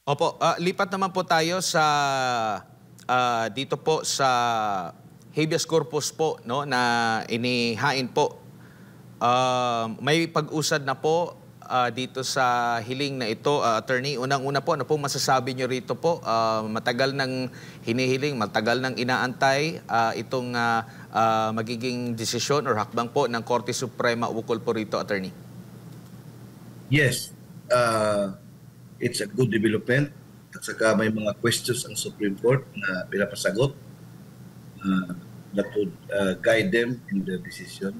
Opo, lipat naman po tayo sa dito po sa habeas corpus po, no, na inihain po. May pag-usad na po dito sa hiling na ito, attorney. Unang-una po, ano po masasabi nyo rito po? Matagal nang hinihiling, matagal nang inaantay itong magiging desisyon or hakbang po ng Korte Suprema ukol po rito, attorney. Yes, it's a good development at saka may mga questions ang Supreme Court na pinapasagot that would guide them in the decision.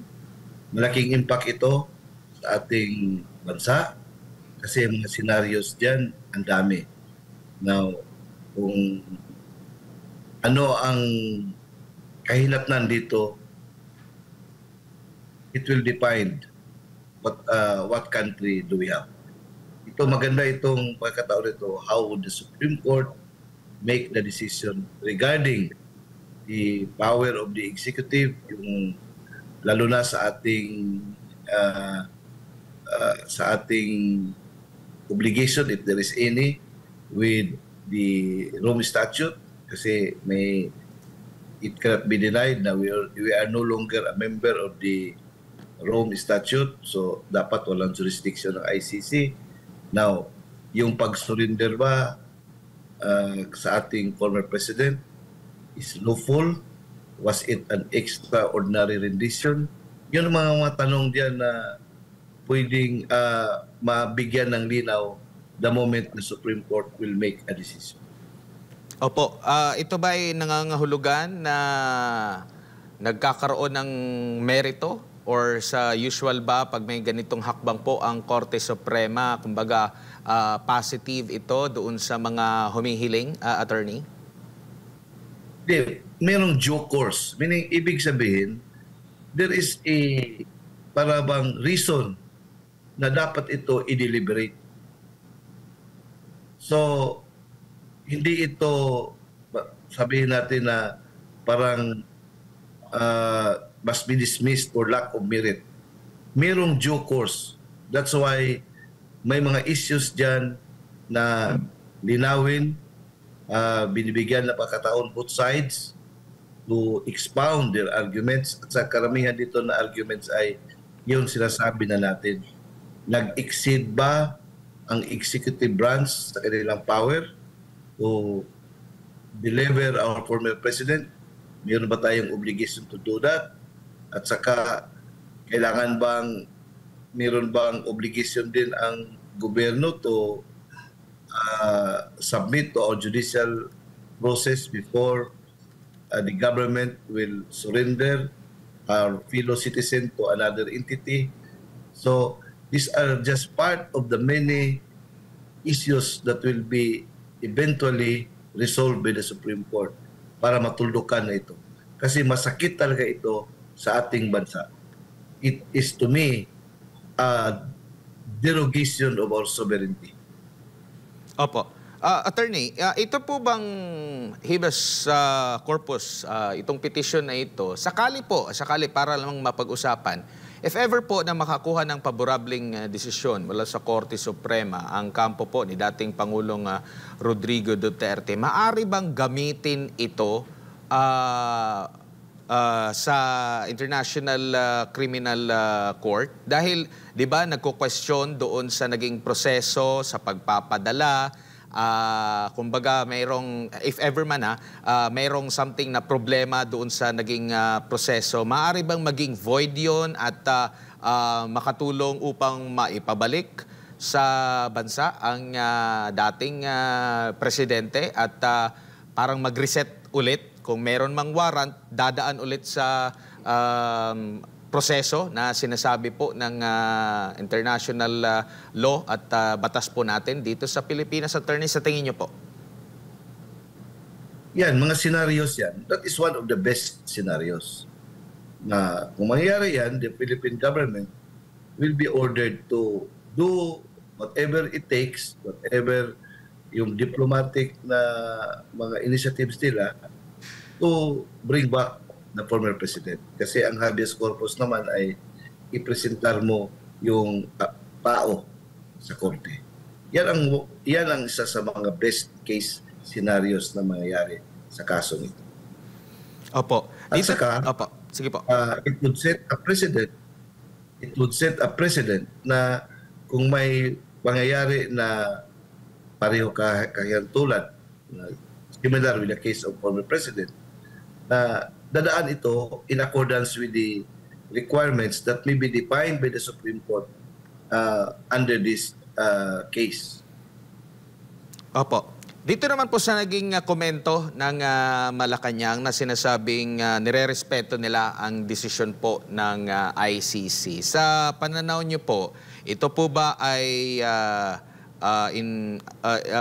Malaking impact ito sa ating bansa kasi mga scenarios dyan ang dami. Now, kung ano ang kahinatnan dito, it will define what country do we have. Ito maganda itong pagkataon ito, how would the Supreme Court make the decision regarding the power of the executive, yung lalo na sa ating obligation if there is any with the Rome Statute kasi it cannot be denied na we are no longer a member of the Rome Statute, so dapat walang jurisdiction ng ICC. Now, yung pag-surrender ba sa ating former president is lawful? Was it an extraordinary rendition? Yun ang mga tanong diyan na pwedeng mabigyan ng linaw the moment the Supreme Court will make a decision. Opo, ito ba ay nangangahulugan na nagkakaroon ng merito? Or sa usual ba, pag may ganitong hakbang po ang Korte Suprema, kumbaga positive ito doon sa mga humihiling, attorney? Merong due course. Meaning, ibig sabihin, there is a parabang reason na dapat ito i-deliberate. So, hindi ito, sabihin natin na parang must be dismissed for lack of merit. Merong due course. That's why may mga issues dyan na linawin, binibigyan na pagkataon both sides to expound their arguments. At sa karamihan dito na arguments ay yung sinasabi na natin. Nag-exceed ba ang executive branch sa kanilang power to deliver our former president? Meron ba tayong obligation to do that? At saka, meron bang obligation din ang gobyerno to submit to our judicial process before the government will surrender our fellow citizen to another entity? So, these are just part of the many issues that will be eventually resolved by the Supreme Court para matuldukan na ito. Kasi masakit talaga ito sa ating bansa. It is to me a derogation of our sovereignty. Opo. Attorney, ito po bang habeas corpus, itong petition na ito, sakali para lamang mapag-usapan, if ever po na makakuha ng paborableng desisyon mula sa Korte Suprema, ang kampo po ni dating Pangulong Rodrigo Duterte, maaari bang gamitin ito sa International Criminal Court? Dahil, di ba, nagko-question doon sa naging proseso, sa pagpapadala, kumbaga, if ever man mayroong something na problema doon sa naging proseso, maaari bang maging void yun at makatulong upang maipabalik sa bansa ang dating presidente at parang mag-reset ulit? Kung meron mang warrant, dadaan ulit sa proseso na sinasabi po ng international law at batas po natin dito sa Pilipinas, attorney, sa tingin niyo po? Yan, mga scenarios yan. That is one of the best scenarios. Na kung mangyayari yan, the Philippine government will be ordered to do whatever it takes, whatever yung diplomatic na mga initiatives nila to bring back the former president. Kasi ang habeas corpus naman ay ipresentar mo yung tao sa korte. Yan ang isa sa mga best case scenarios na mangyayari sa kasong ito. Opo. At saka, Opo. Sige po. it would set a precedent. It would set a precedent na kung may pangyayari na pareho kahiyantulad, similar with the case of former president, na dadaan ito in accordance with the requirements that may be defined by the Supreme Court under this case. Opo. Dito naman po sa naging komento ng Malacanang na sinasabing nirerespeto nila ang desisyon po ng ICC. Sa pananaw niyo po, ito po ba ay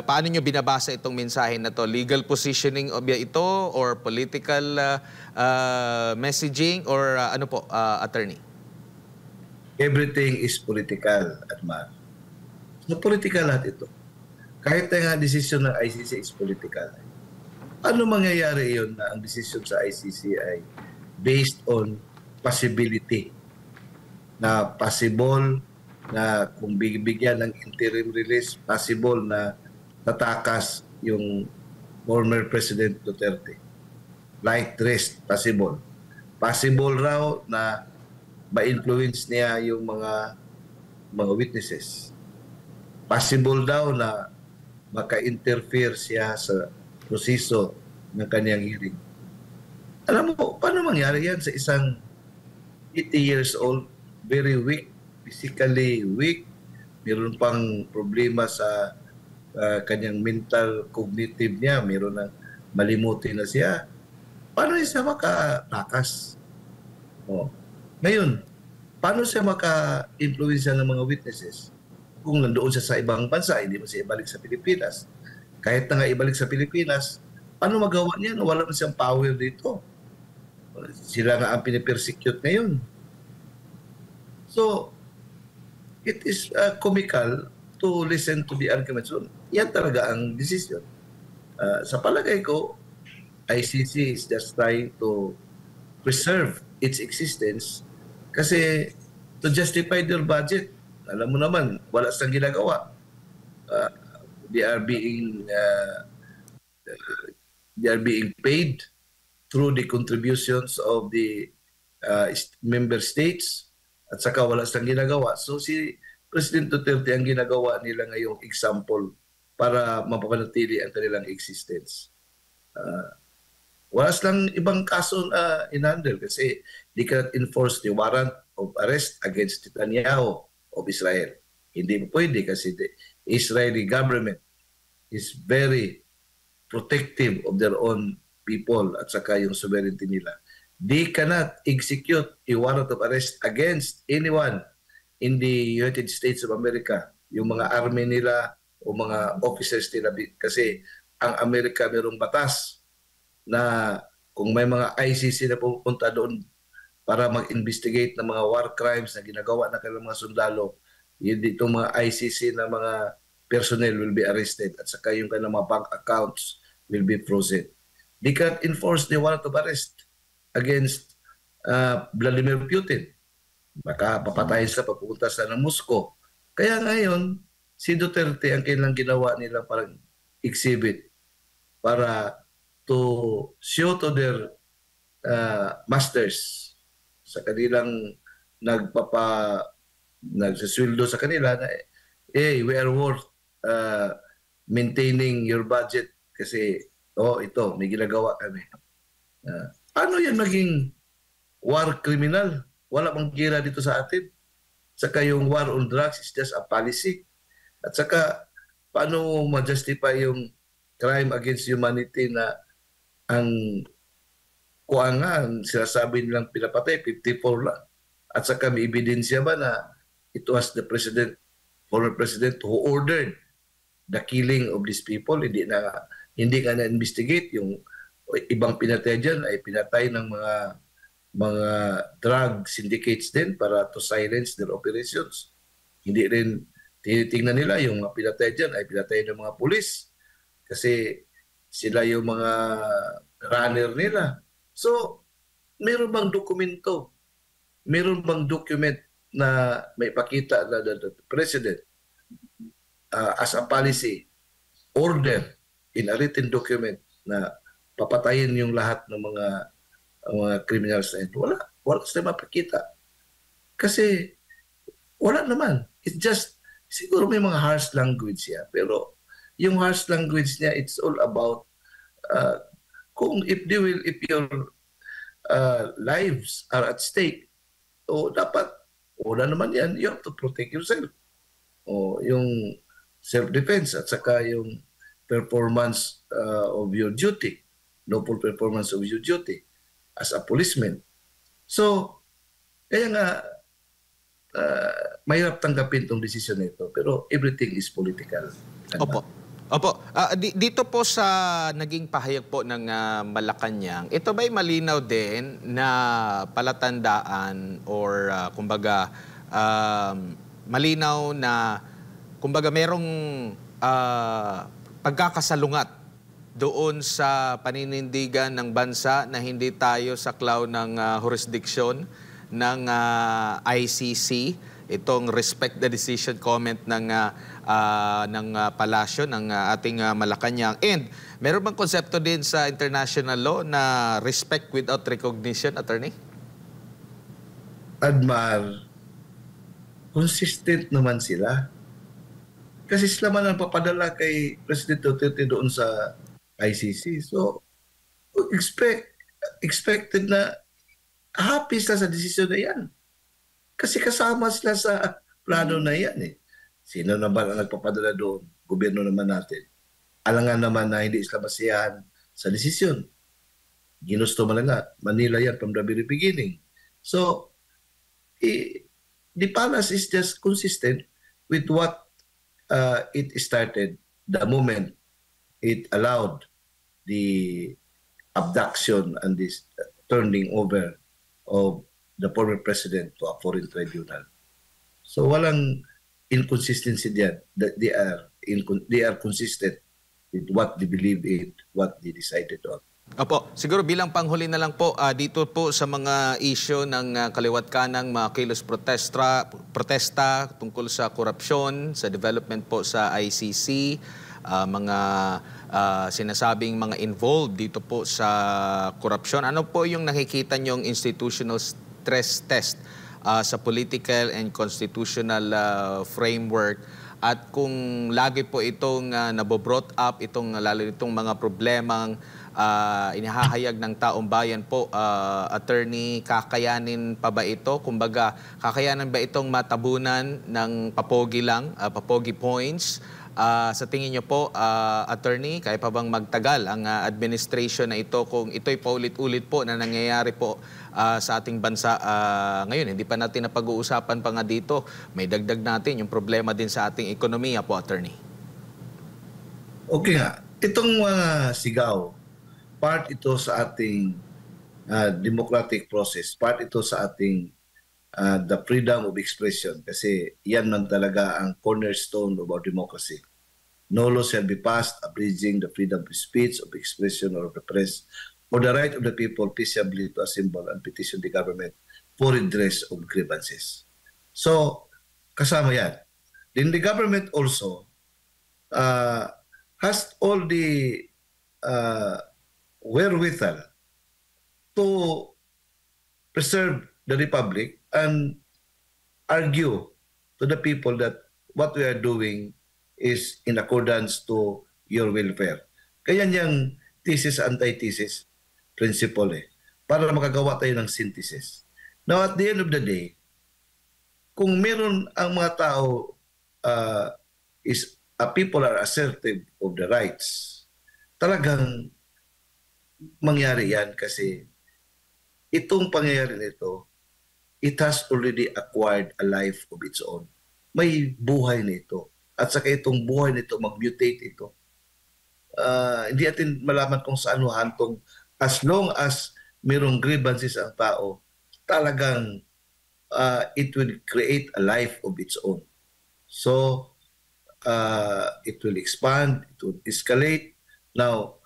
paano niyo binabasa itong mensahe na to? Legal positioning of ito or political messaging or ano po, attorney? Everything is political, Admar. So political lahat ito. Kahit na nga desisyon ng ICC is political. Ano mangyayari yun na ang desisyon sa ICC ay based on possibility na possible na kung bibigyan ng interim release, possible na tatakas yung former President Duterte. Light rest, possible. Possible raw na ma-influence niya yung mga witnesses. Possible daw na maka-interfere siya sa proseso ng kanyang hearing. Alam mo, paano mangyari yan sa isang 80 years old, very weak, physically weak, meron pang problema sa kanyang mental, cognitive niya, meron ng malimutin na siya. Paano siya makatakas? Ngayon, paano siya maka-influensya ng mga witnesses? Kung nandoon siya sa ibang bansa, hindi mo siya ibalik sa Pilipinas. Kahit na nga ibalik sa Pilipinas, paano magawa niya? Wala na siyang power dito. Sila nga ang pinipersecute ngayon. So, it is comical to listen to the arguments. So, yan talaga ang decision. Sa palagay ko, ICC is just trying to preserve its existence kasi to justify their budget. Alam mo naman, wala silang ginagawa. They are being paid through the contributions of the member states at saka wala silang ginagawa. So si President Duterte ang ginagawa nila ngayong example para mapapanatili ang kanilang existence. Wala silang ibang kaso na in-handle kasi they cannot enforce the warrant of arrest against Netanyahu of Israel. Hindi mo pwede kasi the Israeli government is very protective of their own people at saka yung sovereignty nila. They cannot execute a warrant of arrest against anyone in the United States of America. Yung mga army nila o mga officers nila kasi ang Amerika mayroong batas na kung may mga ICC na pupunta doon para mag-investigate ng mga war crimes na ginagawa ng kanilang mga sundalo, yun ditong mga ICC na mga personnel will be arrested at saka yung kanilang mga bank accounts will be frozen. They can't enforce the warrant of arrest against Vladimir Putin. Baka papatayin sa papunta sa ng Moscow. Kaya ngayon, si Duterte ang kailang ginawa nila parang exhibit para to show to their masters sa kanilang nagsasweldo sa kanila na hey, we are worth maintaining your budget kasi ito, may ginagawa kami. Paano yan maging war criminal? Wala bang gira dito sa atin? Saka yung war on drugs is just a policy. At saka, paano ma-justify yung crime against humanity na ang kuangan, sinasabi nilang pinapatay, 54 lang. At saka may ebidensya ba na it was the former president who ordered the killing of these people? Hindi nga na-investigate. Yung ibang pinatay dyan ay pinatay ng mga drug syndicates din para to silence their operations. Hindi rin tinitingnan nila yung mga pinatay dyan ay pinatay ng mga pulis kasi sila yung mga runner nila. So, meron bang dokumento? Meron bang document na may pakita na the president as a policy, order in a written document na papatayin yung lahat ng mga criminals na ito. Wala sila mapakita. Kasi wala naman. It's just, siguro may mga harsh language siya. Pero yung harsh language niya, it's all about kung if your lives are at stake, o dapat, una naman yan, you have to protect yourself. O yung self-defense at saka yung performance of your duty, lawful performance of your duty as a policeman. So, kaya nga, mahirap tanggapin itong desisyon nito, pero everything is political. Opo. Opo. Dito po sa naging pahayag po ng Malacanang, ito ba'y malinaw din na palatandaan or kumbaga malinaw na kumbaga merong pagkakasalungat doon sa paninindigan ng bansa na hindi tayo saklaw ng jurisdiction ng ICC, itong respect the decision comment ng palasyo ng ating Malacanang. And meron bang konsepto din sa international law na respect without recognition, attorney? Admar, consistent naman sila. Kasi sila man ang papadala kay President Duterte doon sa ICC. So, expected na happy sila sa desisyon na yan. Kasi kasama sila sa plano na yan eh. Sino naman ang nagpapadala doon? Gobyerno naman natin. Alangan naman na hindi sila basiyahan sa desisyon. Ginusto man nga, Manila yan from the very beginning. So, the palace is just consistent with what it started the moment it allowed the abduction and this turning over of the former president to a foreign tribunal. So walang inconsistency diyan. They are consistent with what they believe in, what they decided on. Opo, siguro bilang panghuli na lang po, dito po sa mga issue ng kaliwat kanang mga kilos protesta tungkol sa korupsyon, sa development po sa ICC, mga sinasabing mga involved dito po sa korupsyon. Ano po yung nakikita nyong institutional stress test sa political and constitutional framework? At kung lagi po itong nabobrought up, lalo itong mga problemang inihahayag ng taong bayan po, attorney, kakayanin pa ba ito? Kumbaga, kakayanan ba itong matabunan ng papogi lang, papogi points? Sa tingin niyo po, attorney, kaya pa bang magtagal ang administration na ito kung ito'y paulit-ulit po na nangyayari po sa ating bansa ngayon? Hindi pa natin napag-uusapan pa nga dito. May dagdag natin yung problema din sa ating ekonomiya po, attorney. Okay nga. Itong mga sigaw, part ito sa ating democratic process, part ito sa ating the freedom of expression, kasi yan man talaga ang cornerstone of our democracy. No law shall be passed abridging the freedom of speech, of expression, or of the press, or the right of the people peaceably to assemble and petition the government for redress of grievances. So, kasama yan. Then the government also has all the wherewithal to preserve the republic and argue to the people that what we are doing is in accordance to your welfare. Kaya niyang thesis, antithesis principle para makagawa tayo ng synthesis. Now at the end of the day, kung meron ang mga tao people are assertive of the rights, talagang mangyari yan kasi itong pangyayari nito, it has already acquired a life of its own. May buhay nito. At saka itong buhay nito, mag-mutate ito. Hindi natin malaman kung saan hantong. As long as mayroong grievances ang tao, talagang it will create a life of its own. So, it will expand, it will escalate. Now,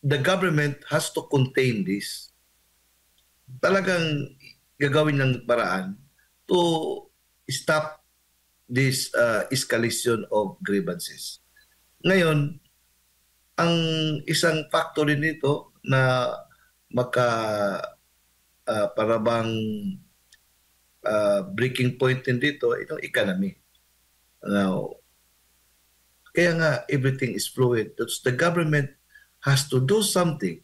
the government has to contain this. Talagang gagawin ng paraan to stop this escalation of grievances. Ngayon, ang isang factor din nito na maka parabang breaking point din dito, itong economy. Now, kaya nga everything is fluid. The government has to do something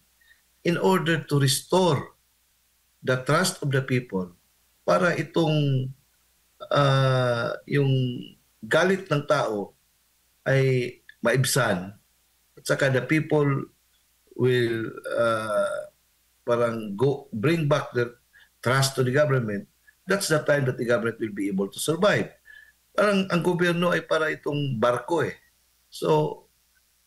in order to restore the trust of the people para itong yung galit ng tao ay maibsan at saka the people will parang bring back their trust to the government. That's the time that the government will be able to survive. Parang ang gobyerno ay para itong barko eh. So,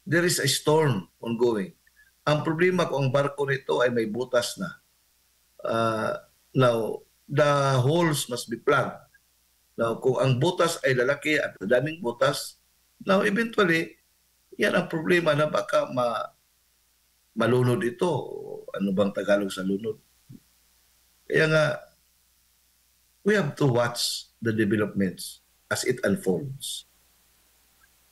there is a storm ongoing. Ang problema kung ang barko nito ay may butas na. Now, the holes must be plugged. Now, kung ang butas ay lalaki at daming butas, now eventually, yan ang problema na baka malunod ito. Ano bang Tagalog sa lunod? Kaya nga, we have to watch the developments as it unfolds.